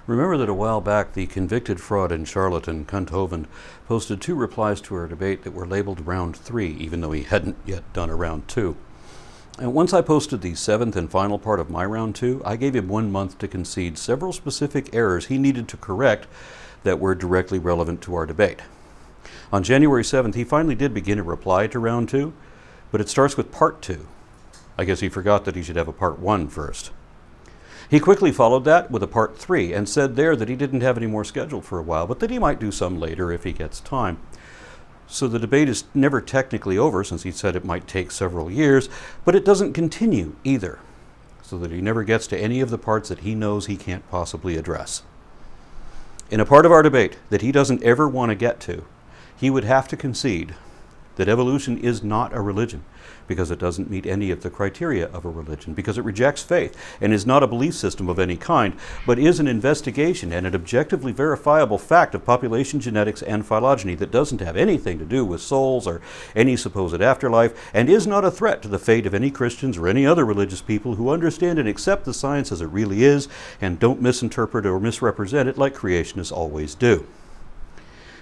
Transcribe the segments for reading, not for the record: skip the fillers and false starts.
Remember that a while back the convicted fraud and charlatan Kunt Hovind posted 2 replies to our debate that were labeled round 3, even though he hadn't yet done a round 2. And once I posted the 7th and final part of my round 2, I gave him 1 month to concede several specific errors he needed to correct that were directly relevant to our debate. On January 7th, he finally did begin a reply to round 2, but it starts with part 2. I guess he forgot that he should have a part 1 first. He quickly followed that with a part 3 and said there that he didn't have any more scheduled for a while, but that he might do some later if he gets time. So the debate is never technically over, since he said it might take several years, but it doesn't continue either, so that he never gets to any of the parts that he knows he can't possibly address. In a part of our debate that he doesn't ever want to get to, he would have to concede that evolution is not a religion, because it doesn't meet any of the criteria of a religion, because it rejects faith and is not a belief system of any kind, but is an investigation and an objectively verifiable fact of population genetics and phylogeny that doesn't have anything to do with souls or any supposed afterlife, and is not a threat to the fate of any Christians or any other religious people who understand and accept the science as it really is and don't misinterpret or misrepresent it like creationists always do.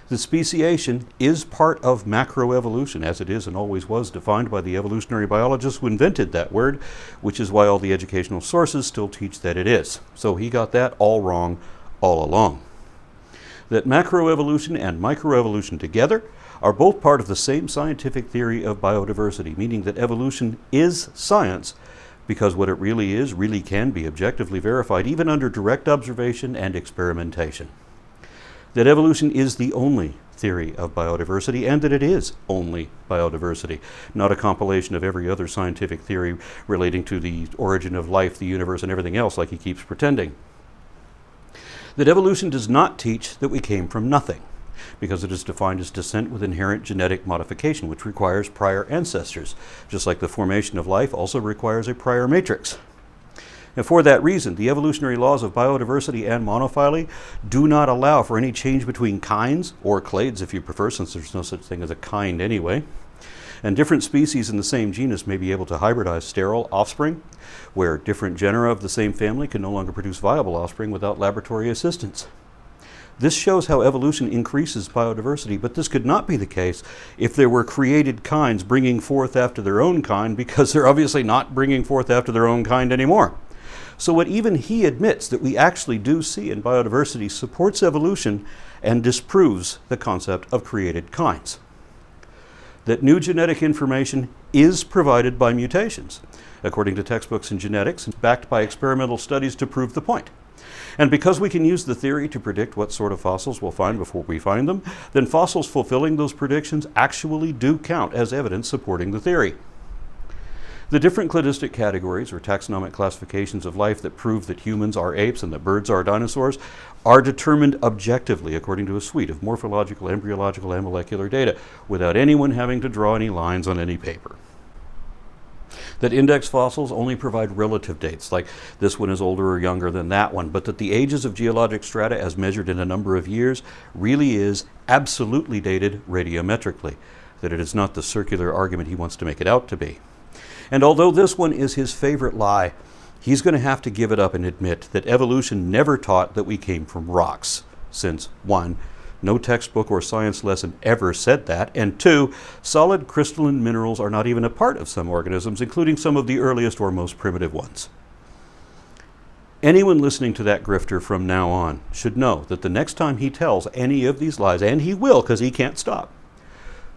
The speciation is part of macroevolution, as it is and always was defined by the evolutionary biologists who invented that word, which is why all the educational sources still teach that it is. So he got that all wrong all along. That macroevolution and microevolution together are both part of the same scientific theory of biodiversity, meaning that evolution is science, because what it really is really can be objectively verified, even under direct observation and experimentation. That evolution is the only theory of biodiversity, and that it is only biodiversity, not a compilation of every other scientific theory relating to the origin of life, the universe, and everything else like he keeps pretending. That evolution does not teach that we came from nothing, because it is defined as descent with inherent genetic modification, which requires prior ancestors, just like the formation of life also requires a prior matrix. And for that reason, the evolutionary laws of biodiversity and monophyly do not allow for any change between kinds, or clades if you prefer, since there's no such thing as a kind anyway. And different species in the same genus may be able to hybridize sterile offspring, where different genera of the same family can no longer produce viable offspring without laboratory assistance. This shows how evolution increases biodiversity, but this could not be the case if there were created kinds bringing forth after their own kind, because they're obviously not bringing forth after their own kind anymore. So what even he admits that we actually do see in biodiversity supports evolution and disproves the concept of created kinds. That new genetic information is provided by mutations, according to textbooks in genetics, and backed by experimental studies to prove the point. And because we can use the theory to predict what sort of fossils we'll find before we find them, then fossils fulfilling those predictions actually do count as evidence supporting the theory. The different cladistic categories, or taxonomic classifications of life that prove that humans are apes and that birds are dinosaurs, are determined objectively according to a suite of morphological, embryological, and molecular data, without anyone having to draw any lines on any paper. That index fossils only provide relative dates, like this one is older or younger than that one, but that the ages of geologic strata as measured in a number of years really is absolutely dated radiometrically, that it is not the circular argument he wants to make it out to be. And although this one is his favorite lie, he's going to have to give it up and admit that evolution never taught that we came from rocks, since 1, no textbook or science lesson ever said that, and 2, solid crystalline minerals are not even a part of some organisms, including some of the earliest or most primitive ones. Anyone listening to that grifter from now on should know that the next time he tells any of these lies, and he will because he can't stop,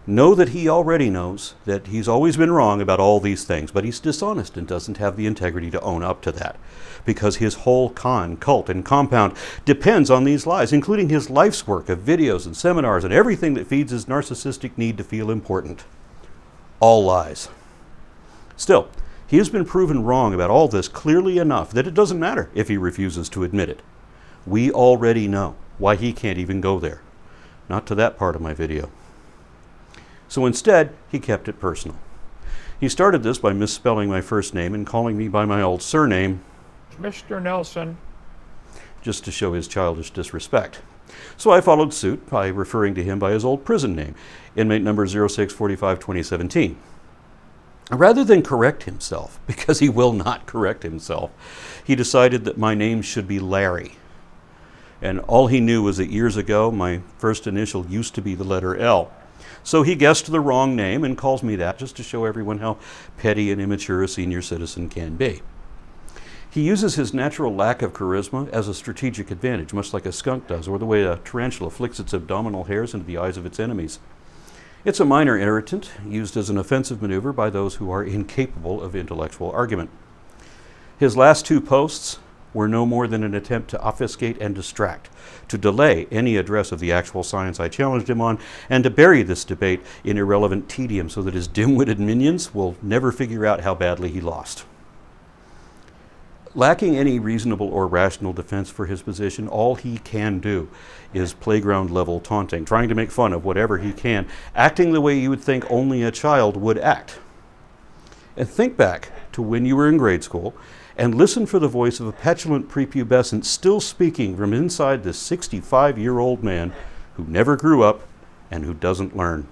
know that he already knows that he's always been wrong about all these things, but he's dishonest and doesn't have the integrity to own up to that, because his whole cult, and compound depends on these lies, including his life's work of videos and seminars and everything that feeds his narcissistic need to feel important. All lies. Still, he has been proven wrong about all this clearly enough that it doesn't matter if he refuses to admit it. We already know why he can't even go there. Not to that part of my video. So instead, he kept it personal. He started this by misspelling my first name and calling me by my old surname, Mr. Nelson, just to show his childish disrespect. So I followed suit by referring to him by his old prison name, inmate number 0645-2017. Rather than correct himself, because he will not correct himself, he decided that my name should be Larry. And all he knew was that years ago, my first initial used to be the letter L. So he guessed the wrong name and calls me that just to show everyone how petty and immature a senior citizen can be. He uses his natural lack of charisma as a strategic advantage, much like a skunk does, or the way a tarantula flicks its abdominal hairs into the eyes of its enemies. It's a minor irritant, used as an offensive maneuver by those who are incapable of intellectual argument. His last two posts were no more than an attempt to obfuscate and distract, to delay any address of the actual science I challenged him on, and to bury this debate in irrelevant tedium so that his dim-witted minions will never figure out how badly he lost. Lacking any reasonable or rational defense for his position, all he can do is playground-level taunting, trying to make fun of whatever he can, acting the way you would think only a child would act. And think back to when you were in grade school and listen for the voice of a petulant prepubescent still speaking from inside this 65-year-old man who never grew up and who doesn't learn.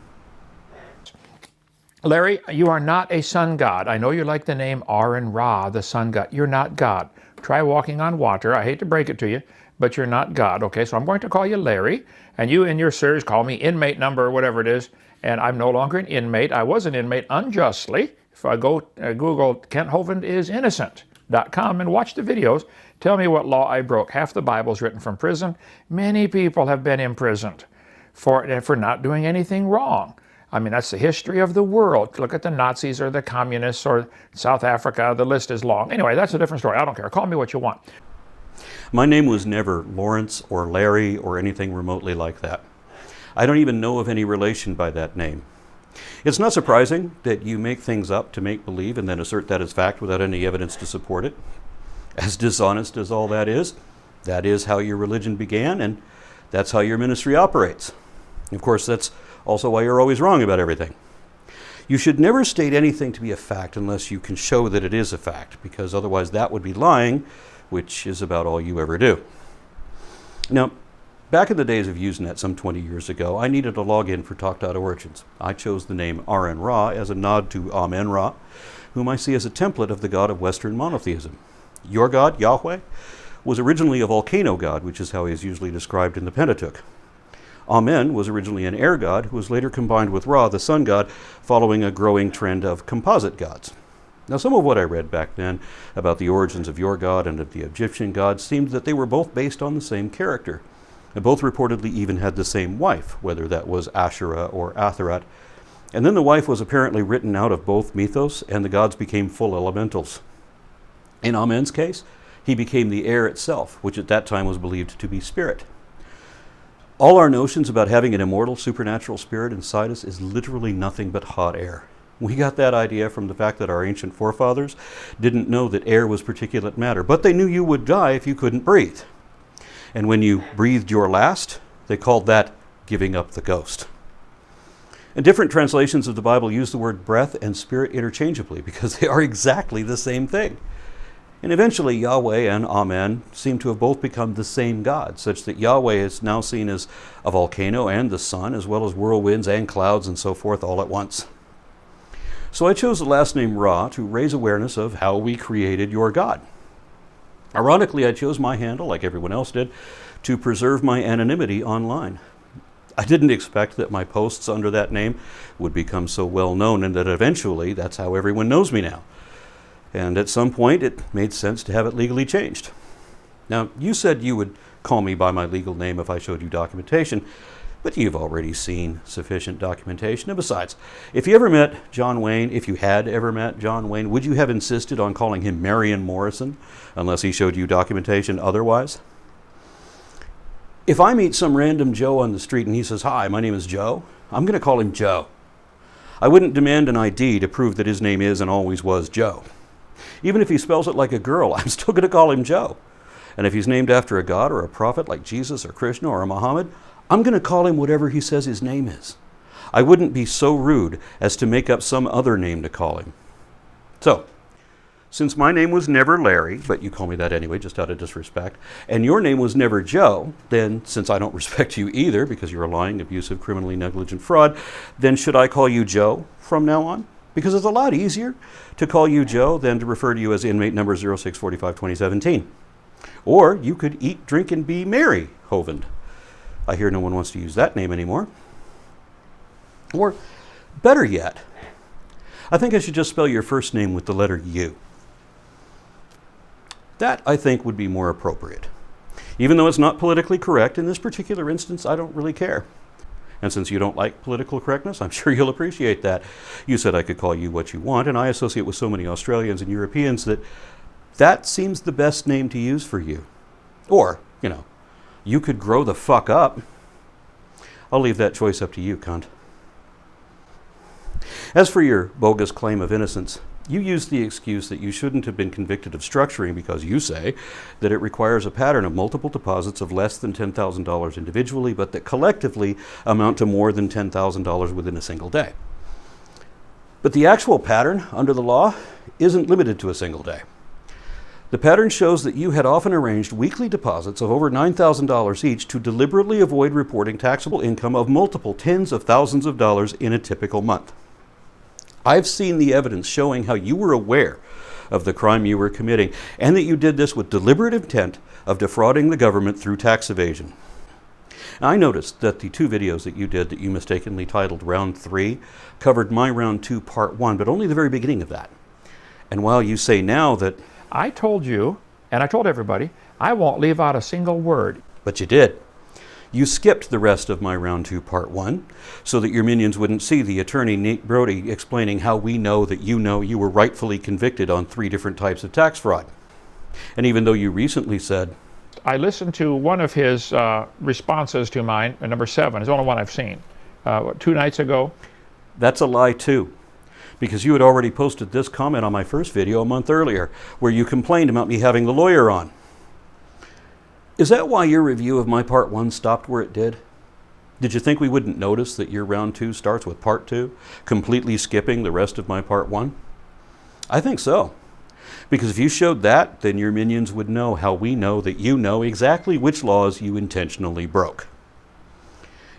Larry, you are not a sun god. I know you like the name Ra, the sun god. You're not God. Try walking on water. I hate to break it to you, but you're not God. Okay, so I'm going to call you Larry, and you in your series call me inmate number or whatever it is, and I'm no longer an inmate. I was an inmate unjustly. If I go Google Kent Hovind is innocent.com and watch the videos, tell me what law I broke. Half the Bible's written from prison. Many people have been imprisoned for not doing anything wrong. I mean, that's the history of the world. Look at the Nazis or the communists or South Africa. The list is long. Anyway, that's a different story. I don't care. Call me what you want. My name was never Lawrence or Larry or anything remotely like that. I don't even know of any relation by that name. It's not surprising that you make things up to make believe and then assert that as fact without any evidence to support it. As dishonest as all that is how your religion began, and that's how your ministry operates. Of course, that's also why you're always wrong about everything. You should never state anything to be a fact unless you can show that it is a fact, because otherwise that would be lying, which is about all you ever do. Now, back in the days of Usenet some 20 years ago, I needed a login for Talk.Origins. I chose the name Ra as a nod to Amen-Ra, whom I see as a template of the god of Western monotheism. Your God, Yahweh, was originally a volcano god, which is how he is usually described in the Pentateuch. Amen was originally an air god who was later combined with Ra, the sun god, following a growing trend of composite gods. Now, some of what I read back then about the origins of your god and of the Egyptian gods seemed that they were both based on the same character, and both reportedly even had the same wife, whether that was Asherah or Atharat. And then the wife was apparently written out of both mythos, and the gods became full elementals. In Amen's case, he became the air itself, which at that time was believed to be spirit. All our notions about having an immortal supernatural spirit inside us is literally nothing but hot air. We got that idea from the fact that our ancient forefathers didn't know that air was particulate matter, but they knew you would die if you couldn't breathe. And when you breathed your last, they called that giving up the ghost. And different translations of the Bible use the word breath and spirit interchangeably because they are exactly the same thing. And eventually Yahweh and Amen seem to have both become the same God, such that Yahweh is now seen as a volcano and the sun, as well as whirlwinds and clouds and so forth all at once. So I chose the last name Ra to raise awareness of how we created your God. Ironically, I chose my handle, like everyone else did, to preserve my anonymity online. I didn't expect that my posts under that name would become so well known and that eventually that's how everyone knows me now. And at some point, it made sense to have it legally changed. Now, you said you would call me by my legal name if I showed you documentation, but you've already seen sufficient documentation. And besides, if you had ever met John Wayne, would you have insisted on calling him Marion Morrison unless he showed you documentation otherwise? If I meet some random Joe on the street and he says, "Hi, my name is Joe," I'm going to call him Joe. I wouldn't demand an ID to prove that his name is and always was Joe. Even if he spells it like a girl, I'm still going to call him Joe. And if he's named after a god or a prophet like Jesus or Krishna or Muhammad, I'm going to call him whatever he says his name is. I wouldn't be so rude as to make up some other name to call him. So, since my name was never Larry, but you call me that anyway, just out of disrespect, and your name was never Joe, then since I don't respect you either because you're a lying, abusive, criminally negligent fraud, then should I call you Joe from now on? Because it's a lot easier to call you Joe than to refer to you as inmate number 0645-2017. Or you could eat, drink, and be merry, Hovind. I hear no one wants to use that name anymore. Or, better yet, I think I should just spell your first name with the letter U. That, I think, would be more appropriate. Even though it's not politically correct, in this particular instance, I don't really care. And since you don't like political correctness, I'm sure you'll appreciate that. You said I could call you what you want, and I associate with so many Australians and Europeans that that seems the best name to use for you. Or, you could grow the fuck up. I'll leave that choice up to you, Kunt. As for your bogus claim of innocence, you use the excuse that you shouldn't have been convicted of structuring because you say that it requires a pattern of multiple deposits of less than $10,000 individually, but that collectively amount to more than $10,000 within a single day. But the actual pattern under the law isn't limited to a single day. The pattern shows that you had often arranged weekly deposits of over $9,000 each to deliberately avoid reporting taxable income of multiple tens of thousands of dollars in a typical month. I've seen the evidence showing how you were aware of the crime you were committing and that you did this with deliberate intent of defrauding the government through tax evasion. Now, I noticed that the 2 videos that you did that you mistakenly titled Round 3 covered my Round 2 Part 1, but only the very beginning of that. And while you say now that I told you, and I told everybody, I won't leave out a single word. But you did. You skipped the rest of my Round 2 Part 1 so that your minions wouldn't see the attorney Nate Brody explaining how we know that you were rightfully convicted on 3 different types of tax fraud. And even though you recently said, I listened to one of his responses to mine, number 7, it's the only one I've seen, 2 nights ago. That's a lie too. Because you had already posted this comment on my first video a month earlier, where you complained about me having the lawyer on. Is that why your review of my Part 1 stopped where it did? Did you think we wouldn't notice that your Round 2 starts with Part 2, completely skipping the rest of my Part 1? I think so. Because if you showed that, then your minions would know how we know that you know exactly which laws you intentionally broke.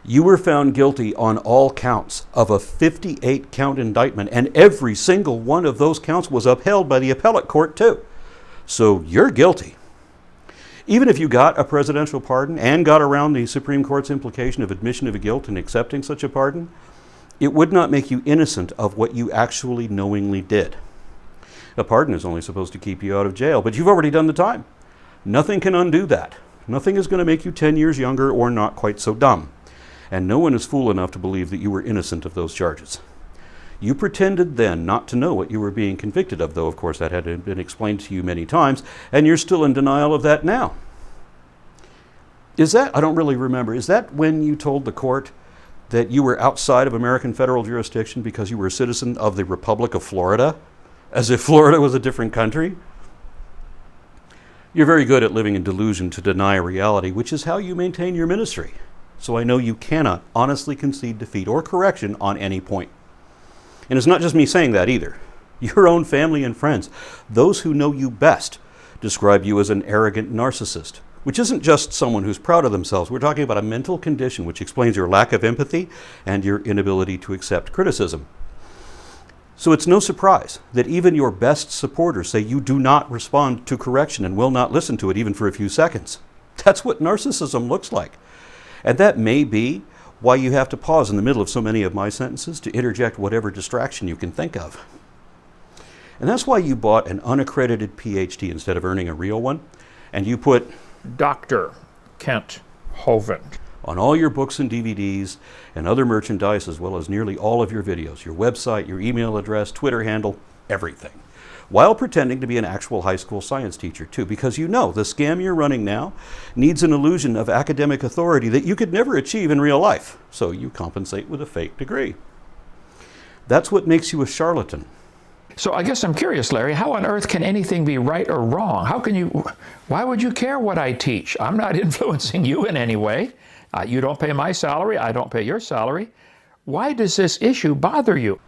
You were found guilty on all counts of a 58-count indictment, and every single one of those counts was upheld by the appellate court too. So you're guilty. Even if you got a presidential pardon and got around the Supreme Court's implication of admission of guilt in accepting such a pardon, it would not make you innocent of what you actually knowingly did. A pardon is only supposed to keep you out of jail, but you've already done the time. Nothing can undo that. Nothing is going to make you 10 years younger or not quite so dumb. And no one is fool enough to believe that you were innocent of those charges. You pretended then not to know what you were being convicted of, though of course that had been explained to you many times, and you're still in denial of that now. Is that, I don't really remember, is that when you told the court that you were outside of American federal jurisdiction because you were a citizen of the Republic of Florida? As if Florida was a different country? You're very good at living in delusion to deny reality, which is how you maintain your ministry. So I know you cannot honestly concede defeat or correction on any point. And it's not just me saying that either. Your own family and friends, those who know you best, describe you as an arrogant narcissist, which isn't just someone who's proud of themselves. We're talking about a mental condition which explains your lack of empathy and your inability to accept criticism. So it's no surprise that even your best supporters say you do not respond to correction and will not listen to it even for a few seconds. That's what narcissism looks like. And that may be why you have to pause in the middle of so many of my sentences to interject whatever distraction you can think of. And that's why you bought an unaccredited PhD instead of earning a real one, and you put Dr. Kent Hovind on all your books and DVDs and other merchandise, as well as nearly all of your videos, your website, your email address, Twitter handle, everything, while pretending to be an actual high school science teacher too, because you know the scam you're running now needs an illusion of academic authority that you could never achieve in real life, so you compensate with a fake degree. That's what makes you a charlatan. So I guess I'm curious, Larry, how on earth can anything be right or wrong? Why would you care what I teach? I'm not influencing you in any way. You don't pay my salary, I don't pay your salary. Why does this issue bother you?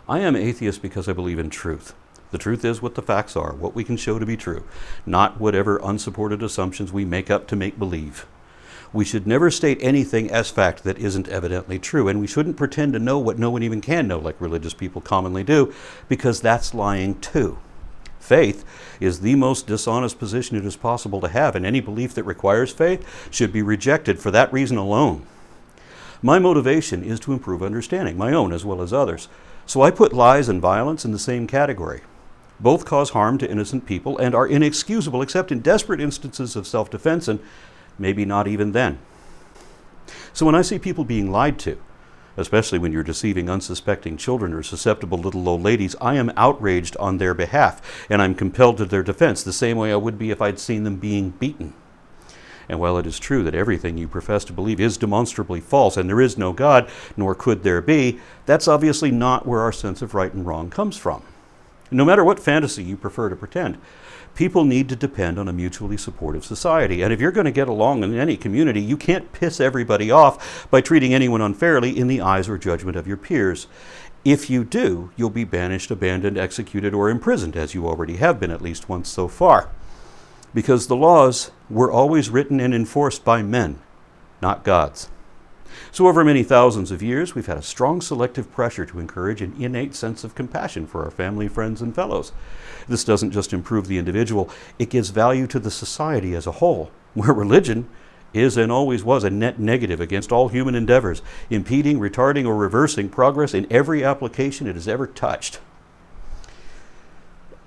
I am atheist because I believe in truth. The truth is what the facts are, what we can show to be true, not whatever unsupported assumptions we make up to make believe. We should never state anything as fact that isn't evidently true, and we shouldn't pretend to know what no one even can know, like religious people commonly do, because that's lying too. Faith is the most dishonest position it is possible to have, and any belief that requires faith should be rejected for that reason alone. My motivation is to improve understanding, my own as well as others. So I put lies and violence in the same category. Both cause harm to innocent people and are inexcusable except in desperate instances of self-defense, and maybe not even then. So when I see people being lied to, especially when you're deceiving unsuspecting children or susceptible little old ladies, I am outraged on their behalf, and I'm compelled to their defense, the same way I would be if I'd seen them being beaten. And while it is true that everything you profess to believe is demonstrably false, and there is no God, nor could there be, that's obviously not where our sense of right and wrong comes from. No matter what fantasy you prefer to pretend, people need to depend on a mutually supportive society. And if you're going to get along in any community, you can't piss everybody off by treating anyone unfairly in the eyes or judgment of your peers. If you do, you'll be banished, abandoned, executed, or imprisoned, as you already have been at least once so far. Because the laws were always written and enforced by men, not gods. So over many thousands of years, we've had a strong selective pressure to encourage an innate sense of compassion for our family, friends, and fellows. This doesn't just improve the individual, it gives value to the society as a whole, where religion is and always was a net negative against all human endeavors, impeding, retarding, or reversing progress in every application it has ever touched.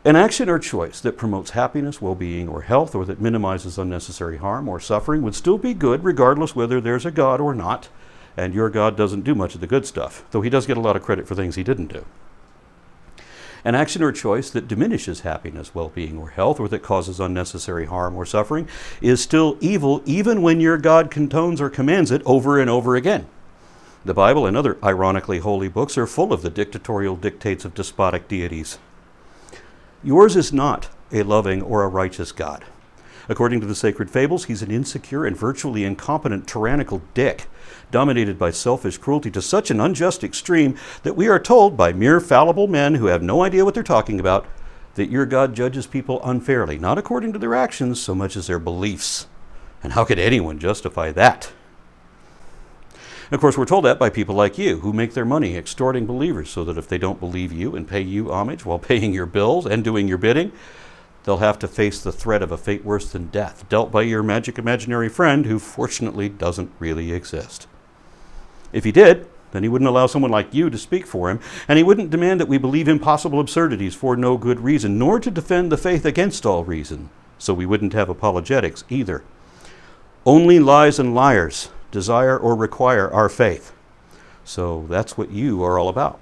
An action or choice that promotes happiness, well-being, or health, or that minimizes unnecessary harm or suffering would still be good regardless whether there's a God or not, and your God doesn't do much of the good stuff, though he does get a lot of credit for things he didn't do. An action or choice that diminishes happiness, well-being, or health, or that causes unnecessary harm or suffering is still evil even when your God condones or commands it over and over again. The Bible and other ironically holy books are full of the dictatorial dictates of despotic deities. Yours is not a loving or a righteous God. According to the sacred fables, he's an insecure and virtually incompetent tyrannical dick, dominated by selfish cruelty to such an unjust extreme that we are told by mere fallible men who have no idea what they're talking about that your God judges people unfairly, not according to their actions so much as their beliefs. And how could anyone justify that? Of course, we're told that by people like you, who make their money extorting believers so that if they don't believe you and pay you homage while paying your bills and doing your bidding, they'll have to face the threat of a fate worse than death, dealt by your magic imaginary friend who fortunately doesn't really exist. If he did, then he wouldn't allow someone like you to speak for him, and he wouldn't demand that we believe impossible absurdities for no good reason, nor to defend the faith against all reason, so we wouldn't have apologetics either. Only lies and liars desire or require our faith. So that's what you are all about.